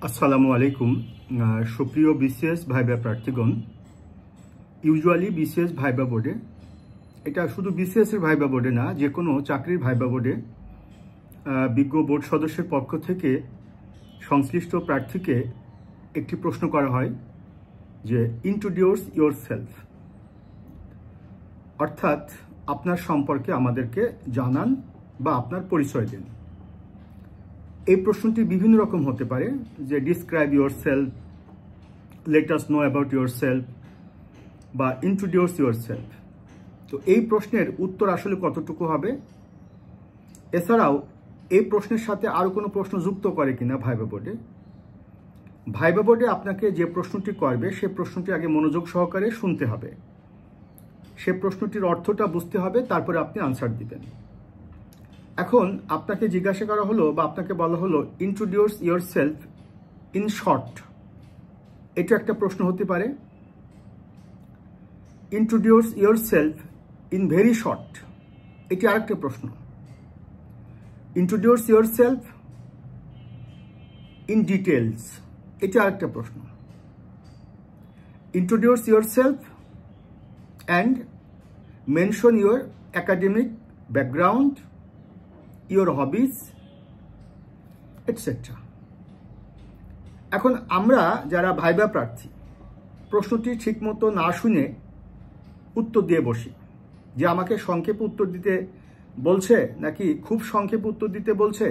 আসসালামু আলাইকুম। সুপ্রিয় বিসিএস ভাইবা প্রার্থীগণ, ইউজুয়ালি বিসিএস ভাইবা বোর্ডে, এটা শুধু বিসিএসের ভাইবা বোর্ডে না, যে কোনো চাকরির ভাইবা বোর্ডে বিজ্ঞ বোর্ড সদস্যের পক্ষ থেকে সংশ্লিষ্ট প্রার্থীকে একটি প্রশ্ন করা হয় যে ইন্ট্রোডিউস ইয়োরসেলফ, অর্থাৎ আপনার সম্পর্কে আমাদেরকে জানান বা আপনার পরিচয় দিন। এই প্রশ্নটি বিভিন্ন রকম হতে পারে, যে describe yourself, late us know about yourself বা ইন্ট্রোডিউস ইয়োরসেলফ। তো এই প্রশ্নের উত্তর আসলে কতটুকু হবে, এছাড়াও এই প্রশ্নের সাথে আরও কোনো প্রশ্ন যুক্ত করে কিনা ভাইবা বোর্ডে। ভাইবা বোর্ডে আপনাকে যে প্রশ্নটি করবে সে প্রশ্নটি আগে মনোযোগ সহকারে শুনতে হবে, সে প্রশ্নটির অর্থটা বুঝতে হবে, তারপরে আপনি আনসার দিবেন। এখন আপনাকে জিজ্ঞাসা করা হলো বা আপনাকে বলা হলো ইন্ট্রোডিউস ইয়োরসেলফ ইন শর্ট, এটা একটা প্রশ্ন হতে পারে। Introduce yourself in very short, এটি আরেকটা প্রশ্ন। ইন্ট্রোডিউস ইয়োরসেলফ ইন ডিটেলস, এটি আরেকটা প্রশ্ন। Introduce yourself and mention your academic background, your hobbies, etcetera. এখন আমরা যারা ভাইবা প্রার্থী প্রশ্নটি ঠিকমতো না শুনে উত্তর দিয়ে বসি, যে আমাকে সংক্ষেপে উত্তর দিতে বলছে, নাকি খুব সংক্ষেপে উত্তর দিতে বলছে,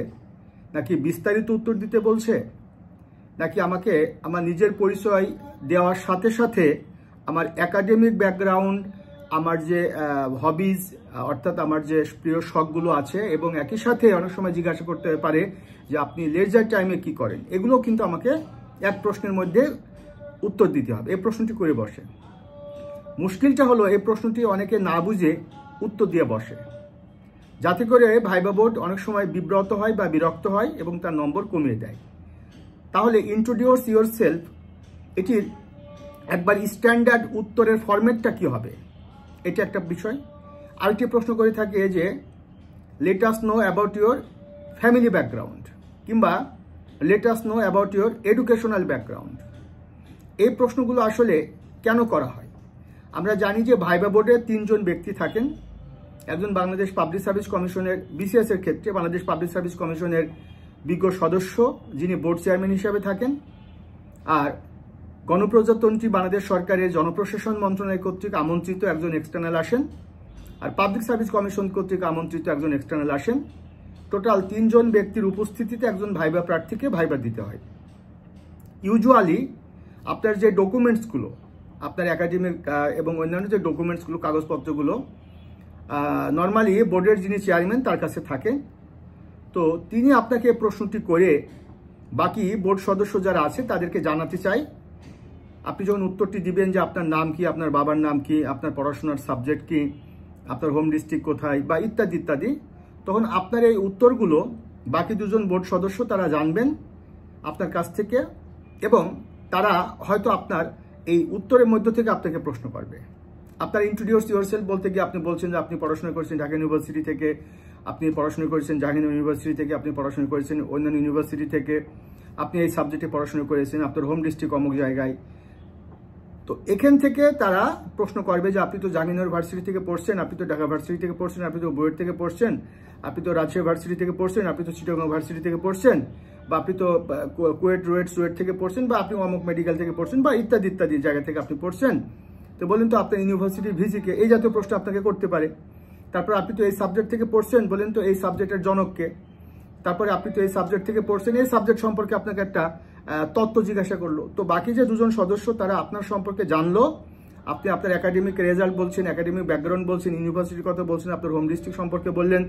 নাকি বিস্তারিত উত্তর দিতে বলছে, নাকি আমাকে আমার নিজের পরিচয় দেওয়ার সাথে সাথে আমার একাডেমিক ব্যাকগ্রাউন্ড, আমার যে হবিজ অর্থাৎ আমার যে প্রিয় শখগুলো আছে, এবং একই সাথে অনেক সময় জিজ্ঞাসা করতে পারে যে আপনি লেজার টাইমে কি করেন, এগুলো কিন্তু আমাকে এক প্রশ্নের মধ্যে উত্তর দিতে হবে। এই প্রশ্নটি করে বসে। মুশকিলটা হলো এই প্রশ্নটি অনেকে না বুঝে উত্তর দিয়ে বসে, যাতে করে ভাইবা বোর্ড অনেক সময় বিব্রত হয় বা বিরক্ত হয় এবং তার নম্বর কমিয়ে দেয়। তাহলে ইন্ট্রোডিউস ইয়োরসেলফ এটির একবার স্ট্যান্ডার্ড উত্তরের ফরম্যাটটা কি হবে, এটা একটা বিষয়। আরেকটি প্রশ্ন করে থাকে যে let us know about your family background, কিংবা let us know about your educational background. এই প্রশ্নগুলো আসলে কেন করা হয়? আমরা জানি যে ভাইবা বোর্ডে 3 জন ব্যক্তি থাকেন। একজন বাংলাদেশ পাবলিক সার্ভিস কমিশনের, বিসিএস এর ক্ষেত্রে বাংলাদেশ পাবলিক সার্ভিস কমিশনের বিজ্ঞ সদস্য, যিনি বোর্ড চেয়ারম্যান হিসেবে থাকেন। আর গণপ্রজাতন্ত্রী বাংলাদেশ সরকারের জনপ্রশাসন মন্ত্রণালয় কর্তৃক আমন্ত্রিত একজন এক্সটার্নাল আসেন, আর পাবলিক সার্ভিস কমিশন কর্তৃক আমন্ত্রিত একজন এক্সটার্নাল আসেন। টোটাল 3 জন ব্যক্তির উপস্থিতিতে একজন ভাইবা প্রার্থীকে ভাইবা দিতে হয়। ইউজুয়ালি আপনার যে ডকুমেন্টসগুলো, আপনার একাডেমিক এবং অন্যান্য যে ডকুমেন্টসগুলো, কাগজপত্রগুলো নর্মালি বোর্ডের যিনি চেয়ারম্যান তার কাছে থাকে। তো তিনি আপনাকে প্রশ্নটি করে বাকি বোর্ড সদস্য যারা আছে তাদেরকে জানাতে চাই। আপনি যখন উত্তরটি দিবেন যে আপনার নাম কি, আপনার বাবার নাম কি, আপনার পড়াশোনার সাবজেক্ট কি, আপনার হোম ডিস্ট্রিক্ট কোথায়, বা ইত্যাদি ইত্যাদি, তখন আপনার এই উত্তরগুলো বাকি 2 জন বোর্ড সদস্য তারা জানবেন আপনার কাছ থেকে, এবং তারা হয়তো আপনার এই উত্তরের মধ্য থেকে আপনাকে প্রশ্ন করবে। আপনার ইন্ট্রোডিউস ইয়োরসেলফ বলতে গিয়ে আপনি বলছেন যে আপনি পড়াশোনা করেছেন ঢাকা ইউনিভার্সিটি থেকে, আপনি পড়াশোনা করেছেন জাহাঙ্গীরনগর ইউনিভার্সিটি থেকে, আপনি পড়াশোনা করেছেন অন্যান্য ইউনিভার্সিটি থেকে, আপনি এই সাবজেক্টে পড়াশোনা করেছেন, আপনার হোম ডিস্ট্রিক্ট অমুক জায়গায়। তো এখান থেকে তারা প্রশ্ন করবে যে আপনি তো জাহাঙ্গীরনগর ভার্সিটি থেকে পড়ছেন, আপনি তো ঢাকা ভার্সিটি থেকে পড়ছেন, আপনি তো বুয়েট থেকে পড়ছেন, আপনি তো রাজশাহী ভার্সিটি থেকে পড়ছেন, আপনি তো চিটাগং ভার্সিটি থেকে পড়ছেন, বা আপনি তো কুয়েট সুয়েট থেকে পড়ছেন, বা আপনি অমুক মেডিকেল থেকে পড়ছেন, বা ইত্যাদি ইত্যাদি জায়গা থেকে আপনি পড়ছেন। তো বলেন তো আপনার ইউনিভার্সিটির ভিসিকে, এই জাতীয় প্রশ্ন আপনাকে করতে পারে। তারপর আপনি তো এই সাবজেক্ট থেকে পড়ছেন, বলেন তো এই সাবজেক্টের জনককে। তারপরে আপনি তো এই সাবজেক্ট থেকে পড়ছেন, এই সাবজেক্ট সম্পর্কে আপনাকে একটা তত্ত্ব জিজ্ঞাসা করলো। তো বাকি যে 2 জন সদস্য তারা আপনার সম্পর্কে জানলো, আপনি আপনার একাডেমিক রেজাল্ট বলছেন, একাডেমিক ব্যাকগ্রাউন্ড বলছেন, ইউনিভার্সিটির কথা বলছেন, আপনার হোম ডিস্ট্রিক্ট সম্পর্কে বললেন।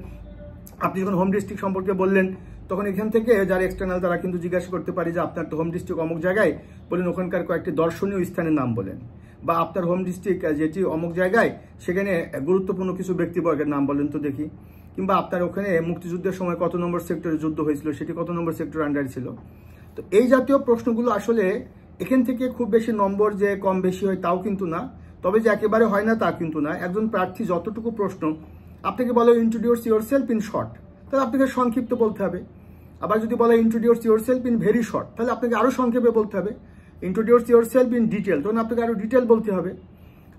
আপনি যখন হোম ডিস্ট্রিক্ট সম্পর্কে বললেন, তখন এখান থেকে যারা এক্সটার্নাল তারা কিন্তু জিজ্ঞাসা করতে পারে যে আপনার তো হোম ডিস্ট্রিক্ট অমুক জায়গায়, বলেন ওখানকার কয়েকটি দর্শনীয় স্থানের নাম বলেন, বা আপনার হোম ডিস্ট্রিক্ট যেটি অমুক জায়গায় সেখানে গুরুত্বপূর্ণ কিছু ব্যক্তিবর্গের নাম বলেন তো দেখি, কিংবা আপনার ওখানে মুক্তিযুদ্ধের সময় কত নম্বর সেক্টরে যুদ্ধ হয়েছিল, সেটি কত নম্বর সেক্টর আন্ডারে ছিল। তো এই জাতীয় প্রশ্নগুলো আসলে এখান থেকে খুব বেশি নম্বর যে কম বেশি হয় তাও কিন্তু না, তবে যে একেবারে হয় না তা কিন্তু না। একজন প্রার্থী যতটুকু প্রশ্ন আপনাকে বলো ইন্ট্রোডিউস ইয়োরসেলফ ইন শর্ট, তাহলে আপনাকে সংক্ষিপ্ত বলতে হবে। আবার যদি বলা introduce yourself in very short, তাহলে আপনাকে আরও সংক্ষেপে বলতে হবে। ইন্ট্রোডিউস ইউরসেলফ ইন ডিটেল, তখন আপনাকে আরও ডিটেল বলতে হবে।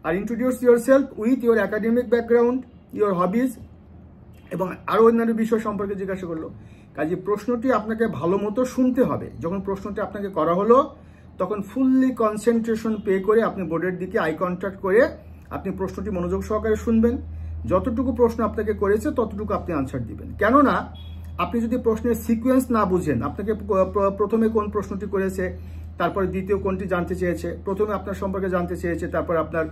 আর introduce yourself with your academic background, your hobbies এবং আরও অন্যান্য বিষয় সম্পর্কে জিজ্ঞাসা করলো। কাজে প্রশ্নটি আপনাকে ভালো মতো শুনতে হবে। যখন প্রশ্নটি আপনাকে করা হলো তখন ফুললি কনসেন্ট্রেশন পে করে আপনি বোর্ডের দিকে আই কন্ট্যাক্ট করে আপনি প্রশ্নটি মনোযোগ সহকারে শুনবেন। যতটুকু প্রশ্ন আপনাকে করেছে ততটুকু আপনি আনসার দিবেন। কেননা আপনি যদি প্রশ্নের সিকোয়েন্স না বুঝেন, আপনাকে প্রথমে কোন প্রশ্নটি করেছে, তারপরে দ্বিতীয় কোনটি জানতে চেয়েছে, প্রথমে আপনার সম্পর্কে জানতে চেয়েছে, তারপরে আপনার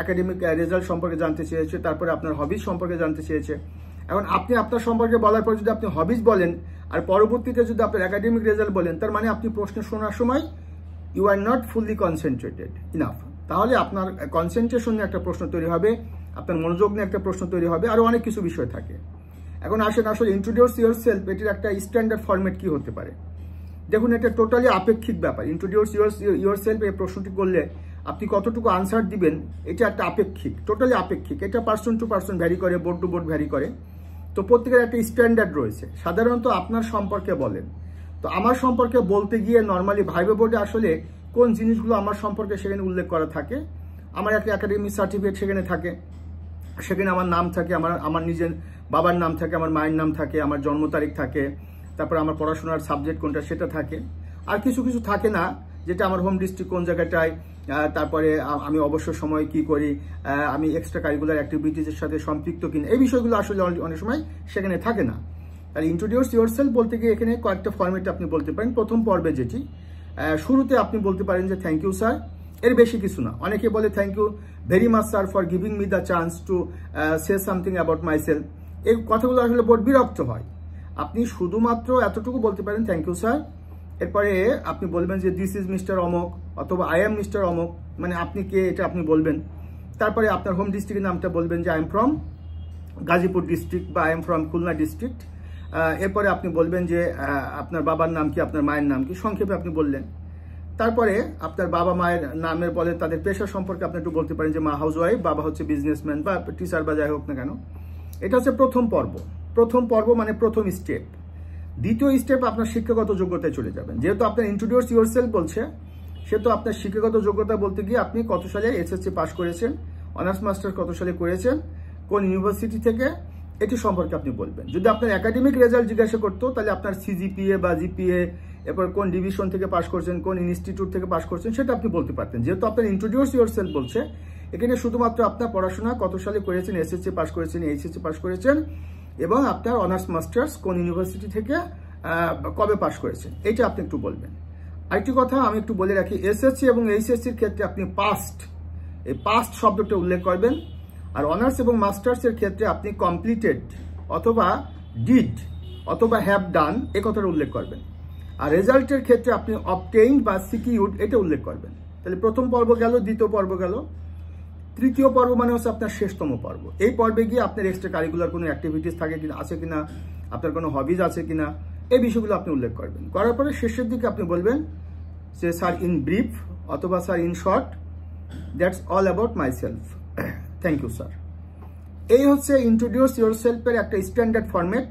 একাডেমিক রেজাল্ট সম্পর্কে জানতে চেয়েছে, তারপরে আপনার হবিজ সম্পর্কে জানতে চেয়েছে। এখন আপনি আপনার সম্পর্কে বলার পর যদি আপনি হবিজ বলেন আর পরবর্তীতে যদি আপনার একাডেমিক রেজাল্ট বলেন, তার মানে আপনি প্রশ্ন শোনার সময় you are not fully concentrated enough. তাহলে আপনার কনসেন্ট্রেশন নিয়ে একটা প্রশ্ন তৈরি হবে, আপনার মনোযোগ নিয়ে একটা প্রশ্ন তৈরি হবে, আরও অনেক কিছু বিষয় থাকে। এখন আসেন আসলে ইন্ট্রোডিউস ইউরসেলফ এটির একটা স্ট্যান্ডার্ড ফরম্যাট কি হতে পারে। দেখুন, এটা টোটালি আপেক্ষিক ব্যাপার। ইন্ট্রোডিউস ইউরসেলফ এই প্রশ্নটি করলে আপনি কতটুকু আনসার দিবেন এটা একটা আপেক্ষিক, টোটালি আপেক্ষিক। এটা পার্সন টু পার্সন ভ্যারি করে, বোর্ড টু বোর্ড ভ্যারি করে। তো প্রত্যেকের একটা স্ট্যান্ডার্ড রয়েছে। সাধারণত আপনার সম্পর্কে বলেন, তো আমার সম্পর্কে বলতে গিয়ে নর্মালি ভাইবা বোর্ডে আসলে কোন জিনিসগুলো আমার সম্পর্কে সেখানে উল্লেখ করা থাকে। আমার একটা একাডেমিক সার্টিফিকেট সেখানে থাকে, সেখানে আমার নাম থাকে, আমার নিজের বাবার নাম থাকে, আমার মায়ের নাম থাকে, আমার জন্ম তারিখ থাকে, তারপর আমার পড়াশোনার সাবজেক্ট কোনটা সেটা থাকে। আর কিছু কিছু থাকে না, যেটা আমার হোম ডিস্ট্রিক্ট কোন জায়গাটায়, তারপরে আমি অবসর সময় কি করি, আমি এক্সট্রা কারিকুলার অ্যাক্টিভিটিসের সাথে সম্পৃক্ত কিনা, এই বিষয়গুলো আসলে অনেক সময় সেখানে থাকে না। তাহলে ইন্ট্রোডিউস ইউরসেলফ বলতে গিয়ে এখানে কয়েকটা ফরম্যাট আপনি বলতে পারেন। প্রথম পর্বে যেটি শুরুতে আপনি বলতে পারেন যে থ্যাংক ইউ স্যার, এর বেশি কিছু না। অনেকে বলে thank you very much sir for giving me the chance to say something about myself. এই কথাগুলো আসলে বোর্ড বিরক্ত হয়। আপনি শুধুমাত্র এতটুকু বলতে পারেন থ্যাংক ইউ স্যার, এরপরে আপনি বলবেন যে দিস ইজ মিস্টার অমক অথবা আই এম মিস্টার অমক, মানে আপনি কে এটা আপনি বলবেন। তারপরে আপনার হোম ডিস্ট্রিক্টের নামটা বলবেন যে I am from Gazipur district বা I am from Khulna district. এরপরে আপনি বলবেন যে আপনার বাবার নাম কি, আপনার মায়ের নাম কি, সংক্ষেপে আপনি বললেন। তারপরে আপনার বাবা মায়ের নামের পরে তাদের পেশা সম্পর্কে আপনি একটু বলতে পারেন যে মা হাউস ওয়াইফ, বাবা হচ্ছে বিজনেসম্যান বা টিচার বা যাই হোক না কেন। এটা হচ্ছে প্রথম পর্ব। প্রথম পর্ব মানে প্রথম স্টেপ। দ্বিতীয় স্টেপ আপনার শিক্ষাগত যোগ্যতায় চলে যাবেন। যেহেতু আপনার ইন্ট্রোডিউস ইউরসেলফ বলছে, সেহেতু আপনার শিক্ষাগত যোগ্যতা বলতে গিয়ে আপনি কত সালে এসএসসি পাস করেছেন, অনার্স মাস্টার্স কত সালে করেছেন, কোন ইউনিভার্সিটি থেকে, এটি সম্পর্কে আপনি বলবেন। যদি আপনার একাডেমিক রেজাল্ট জিজ্ঞাসা করতো তাহলে আপনার সিজিপিএ বা জিপিএ, এরপর কোন ডিভিশন থেকে পাস করছেন, কোন ইনস্টিটিউট থেকে পাস করছেন সেটা আপনি বলতে পারতেন। যেহেতু আপনার ইন্ট্রোডিউস ইউরসেলফ বলছে, এখানে শুধুমাত্র আপনার পড়াশোনা কত সালে করেছেন, এসএসসি পাস করেছেন, এইচএসসি পাস করেছেন এবং আপনার অনার্স মাস্টার্স কোন ইউনিভার্সিটি থেকে কবে পাস করেছেন, এটা আপনি একটু বলবেন। আরেকটি কথা আমি একটু বলে রাখি, এসএসসি এবং এইচএসসির ক্ষেত্রে আপনি এই পাস্ট শব্দটা উল্লেখ করবেন। আর অনার্স এবং মাস্টার্সের ক্ষেত্রে আপনি কমপ্লিটেড অথবা ডিড অথবা হ্যাভ ডান এ কথাটা উল্লেখ করবেন। আর রেজাল্টের ক্ষেত্রে আপনি অবটেইনড বা সিকিউরড এটা উল্লেখ করবেন। তাহলে প্রথম পর্ব গেল, দ্বিতীয় পর্ব গেল, তৃতীয় পর্ব মানে হচ্ছে আপনার শেষতম পর্ব। এই পর্বে গিয়ে আপনার এক্সট্রা কারিকুলার কোনো অ্যাক্টিভিটিস থাকে কিনা, আছে কিনা, আপনার কোনো হবিজ আছে কিনা, এই বিষয়গুলো আপনি উল্লেখ করবেন। করার পরে শেষের দিকে আপনি বলবেন যে স্যার ইন ব্রিফ অথবা sir in short, that's all about myself, thank you sir. এই হচ্ছে ইন্ট্রোডিউস ইউরসেলফের একটা স্ট্যান্ডার্ড ফরম্যাট।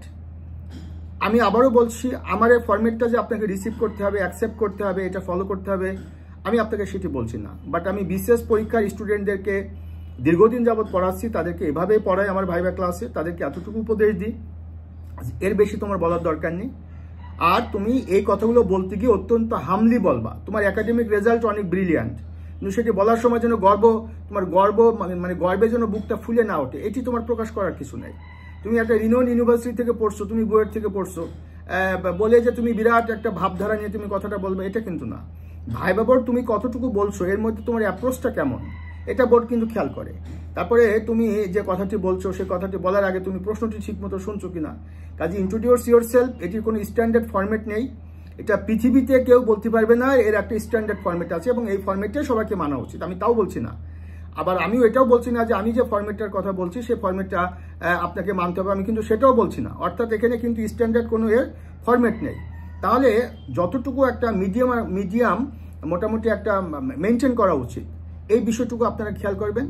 আমি আবারও বলছি, আমার এই ফরম্যাটটা যে আপনাকে রিসিভ করতে হবে, অ্যাকসেপ্ট করতে হবে, এটা ফলো করতে হবে, আমি আপনাকে সেটি বলছি না। বাট আমি বিশেষ পরীক্ষার স্টুডেন্টদেরকে দীর্ঘদিন যাবৎ পড়াচ্ছি, তাদেরকে এভাবেই পড়াই আমার ভাইবা ক্লাসে, তাদেরকে এতটুকু উপদেশ দিই, এর বেশি তোমার বলার দরকার নেই। আর তুমি এই কথাগুলো বলতে গিয়ে অত্যন্ত হামলি বলবা। তোমার একাডেমিক রেজাল্ট অনেক ব্রিলিয়ান্ট, কিন্তু সেটি বলার সময় যেন তোমার গর্ব মানে গর্বের জন্য বুকটা ফুলে না ওঠে, এটি তোমার প্রকাশ করার কিছু নেই। তুমি একটা রিনোন ইউনিভার্সিটি থেকে পড়ছো, তুমি বুয়েট থেকে পড়ছো, বলে যে তুমি বিরাট একটা ভাবধারা নিয়ে তুমি কথাটা বলবে, এটা কিন্তু না। ভাইবা বোর্ড তুমি কতটুকু বলছো, এর মধ্যে তোমার অ্যাপ্রোচটা কেমন, এটা বোর্ড কিন্তু খেয়াল করে। তারপরে তুমি যে কথাটি বলছো, সেই কথাটি বলার আগে তুমি প্রশ্নটি ঠিক মতো শুনছো কিনা। কাজে ইন্ট্রোডিউস ইউরসেলফ এটির কোনো স্ট্যান্ডার্ড ফরম্যাট নেই। এটা পৃথিবীতে কেউ বলতে পারবে না এর একটা স্ট্যান্ডার্ড ফরম্যাট আছে এবং এই ফরম্যাটে সবাইকে মানা উচিত, আমি তাও বলছি না। আবার আমিও এটাও বলছি না যে আমি যে ফরম্যাটটার কথা বলছি সেই ফরম্যাটটা আপনাকে মানতে হবে, আমি কিন্তু সেটাও বলছি না। অর্থাৎ এখানে কিন্তু স্ট্যান্ডার্ড কোনো এর ফরম্যাট নেই। তাহলে যতটুকু একটা মিডিয়াম মোটামুটি একটা মেনটেন করা উচিত, এই বিষয়টুকু আপনারা খেয়াল করবেন।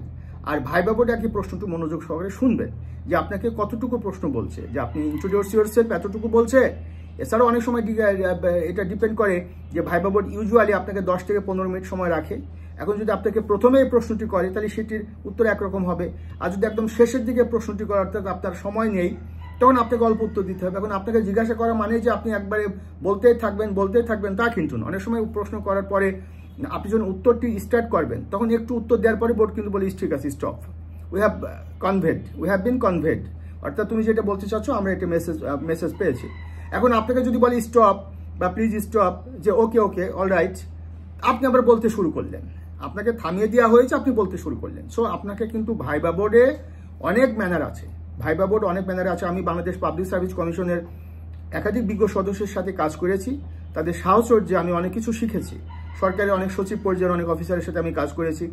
আর ভাইবা বোর্ডে একই প্রশ্নটু মনোযোগ সহকারে শুনবেন যে আপনাকে কতটুকু প্রশ্ন বলছে, যে আপনি ইন্ট্রোডিউস ইউরসেলফ এতটুকু বলছে, এছাড়াও অনেক সময় এটা ডিপেন্ড করে যে ভাইবা বোর্ড ইউজুয়ালি আপনাকে 10 থেকে 15 মিনিট সময় রাখে। এখন যদি আপনাকে প্রথমে এই প্রশ্নটি করে তাহলে সেটির উত্তর একরকম হবে, আর যদি একদম শেষের দিকে প্রশ্নটি করে অর্থাৎ আপনার সময় নেই তখন আপনাকে অল্প উত্তর দিতে হবে। এখন আপনাকে জিজ্ঞাসা করা মানে যে আপনি একবারে বলতেই থাকবেন তা কিন্তু না। অনেক সময় প্রশ্ন করার পরে আপনি যখন উত্তরটি স্টার্ট করবেন তখন একটু উত্তর দেওয়ার পরে বোর্ড কিন্তু বলে ঠিক আছে, stop, we have been conveyed, অর্থাৎ তুমি যেটা বলতে চাচ্ছ আমরা এটা মেসেজ পেয়েছি। এখন আপনাকে যদি বলি স্টপ বা প্লিজ স্টপ, যে ওকে অলরাইট, আপনি আবার বলতে শুরু করলেন, আপনাকে থামিয়ে দেওয়া হয়েছে, আপনি বলতে শুরু করলেন। সো আপনাকে কিন্তু ভাইবা বোর্ডে অনেক ম্যানার আছে, আমি বাংলাদেশ পাবলিক সার্ভিস কমিশনের একাধিক বিজ্ঞ সদস্যের সাথে কাজ করেছি, তাদের সাহচর্যে আমি অনেক কিছু শিখেছি। সরকারি অনেক সচিব পর্যায়ের অনেক অফিসারের সাথে আমি কাজ করেছি,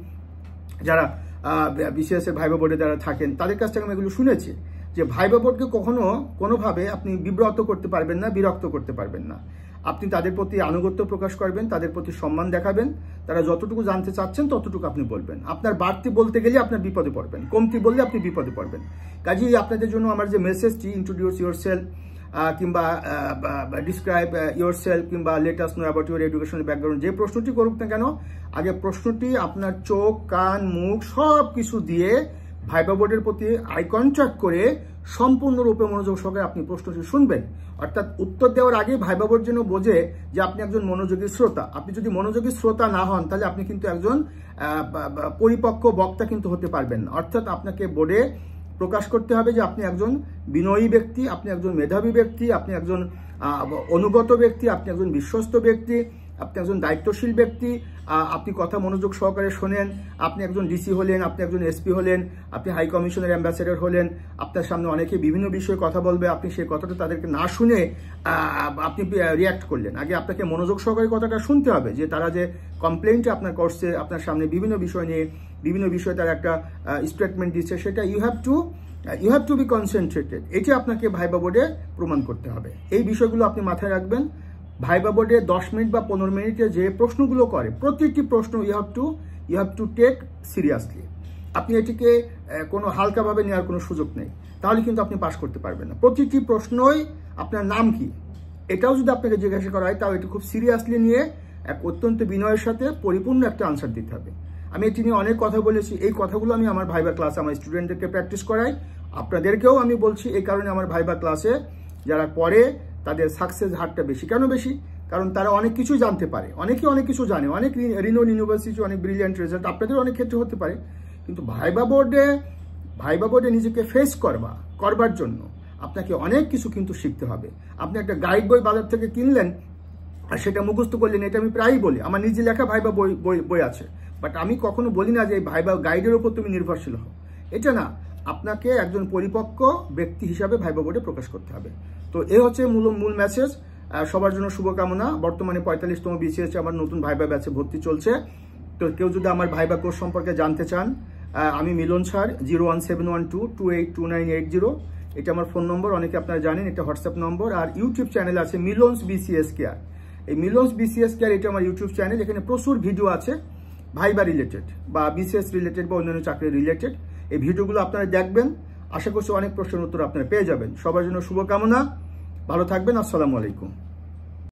যারা বিসিএস এর ভাইবা বোর্ডে যারা থাকেন তাদের কাছ থেকে আমি এগুলো শুনেছি যে ভাইবা বোর্ডকে কখনো কোনোভাবে আপনি বিব্রত করতে পারবেন না, বিরক্ত করতে পারবেন না। আপনি তাদের প্রতি আনুগত্য প্রকাশ করবেন, তাদের প্রতি সম্মান দেখাবেন, তারা যতটুকু জানতে চাচ্ছেন ততটুকু আপনি বলবেন। আপনার বাড়তি বলতে গেলে আপনার বিপদে পড়বেন, কমতি বললে আপনি বিপদে পড়বেন। কাজেই আপনাদের জন্য আমার যে মেসেজটি ইন্ট্রোডিউস ইয়োরসেলফ কিংবা ডিসক্রাইব ইয়োরসেলফ কিংবা let us know about your educational background, যে প্রশ্নটি করুক না কেন, আগে প্রশ্নটি আপনার চোখ, কান, মুখ সব কিছু দিয়ে ভাইবা বোর্ডের প্রতি আই কন্ট্যাক্ট করে সম্পূর্ণরূপে মনোযোগ সহকারে আপনি প্রশ্নটি শুনবেন। অর্থাৎ উত্তর দেওয়ার আগে ভাইবা বোর্ড যেন বোঝে যে আপনি একজন মনোযোগী শ্রোতা। আপনি যদি মনোযোগী শ্রোতা না হন তাহলে আপনি কিন্তু একজন পরিপক্ক বক্তা কিন্তু হতে পারবেন না। অর্থাৎ আপনাকে বোর্ডে প্রকাশ করতে হবে যে আপনি একজন বিনয়ী ব্যক্তি, আপনি একজন মেধাবী ব্যক্তি, আপনি একজন অনুগত ব্যক্তি, আপনি একজন বিশ্বস্ত ব্যক্তি, আপনি একজন দায়িত্বশীল ব্যক্তি, আপনি কথা মনোযোগ সহকারে শোনেন, আপনি একজন ডিসি হলেন, আপনি একজন এসপি হলেন, আপনি হাই কমিশনের অ্যাম্বাসেডর হলেন, আপনার সামনে অনেকে বিভিন্ন বিষয়ে কথা বলবে, আপনি সেই কথাটা তাদেরকে না শুনে আপনি রিয়াক্ট করলেন। আগে আপনাকে মনোযোগ সহকারে কথাটা শুনতে হবে যে তারা যে কমপ্লেইনটা আপনার করছে, আপনার সামনে বিভিন্ন বিষয় নিয়ে বিভিন্ন বিষয়ে তারা একটা স্টেটমেন্ট দিচ্ছে, সেটা you have to be concentrated. এটি আপনাকে ভাইবা বোর্ডে প্রমাণ করতে হবে। এই বিষয়গুলো আপনি মাথায় রাখবেন। ভাইবা বোর্ডে 10 মিনিট বা 15 মিনিটে যে প্রশ্নগুলো করে প্রতিটি প্রশ্ন you have to take seriously. আপনি এটিকে কোনো হালকাভাবে নেওয়ার কোনো সুযোগ নেই, তাহলে কিন্তু আপনি পাস করতে পারবেন না। প্রতিটি প্রশ্নই আপনার নাম কি এটাও যদি আপনাকে জিজ্ঞাসা করা হয় তাও এটি খুব সিরিয়াসলি নিয়ে এক অত্যন্ত বিনয়ের সাথে পরিপূর্ণ একটা আনসার দিতে হবে। আমি এটি নিয়ে অনেক কথা বলেছি, এই কথাগুলো আমি আমার ভাইবা ক্লাসে আমার স্টুডেন্টদেরকে প্র্যাকটিস করাই, আপনাদেরকেও আমি বলছি। এই কারণে আমার ভাইবা ক্লাসে যারা পড়ে তাদের সাকসেস হারটা বেশি। কেন বেশি? কারণ তারা অনেক কিছু জানতে পারে, অনেকে অনেক কিছু জানে, অনেক রিনোন ইউনিভার্সিটি অনেক ব্রিলিয়ান্ট রেজাল্ট আপনাদের অনেক ক্ষেত্রে হতে পারে, কিন্তু ভাইবা বোর্ডে নিজেকে ফেস করবার জন্য আপনাকে অনেক কিছু কিন্তু শিখতে হবে। আপনি একটা গাইড বই বাজার থেকে কিনলেন আর সেটা মুখস্থ করলেন, এটা আমি প্রায়ই বলি, আমার নিজে লেখা ভাইবা বই আছে, বাট আমি কখনো বলি না যে এই ভাইবা গাইডের উপর তুমি নির্ভরশীল হও, এটা না। আপনাকে একজন পরিপক্ক ব্যক্তি হিসাবে ভাইবা বোর্ডে প্রকাশ করতে হবে। তো এই হচ্ছে মূল মেসেজ। সবার জন্য শুভকামনা। বর্তমানে 45তম বিসিএস আমার নতুন ভাইবা ব্যাচে ভর্তি চলছে। তো কেউ যদি আমার ভাইবা কোর্স সম্পর্কে জানতে চান, আমি মিলন স্যার, 01712282980, এটা আমার ফোন নম্বর, অনেকে আপনারা জানেন, এটা হোয়াটসঅ্যাপ নম্বর। আর ইউটিউব চ্যানেল আছে মিলনস বিসিএস কেয়ার। এই মিলনস বিসিএস কেয়ার এটা আমার ইউটিউব চ্যানেল, এখানে প্রচুর ভিডিও আছে ভাইবা রিলেটেড বা বিসিএস রিলেটেড বা অন্যান্য চাকরি রিলেটেড। এই ভিডিওগুলো আপনারা দেখবেন, আশা করছি অনেক প্রশ্নের উত্তর আপনারা পেয়ে যাবেন। সবার জন্য শুভকামনা, ভালো থাকবেন, আসসালামু আলাইকুম।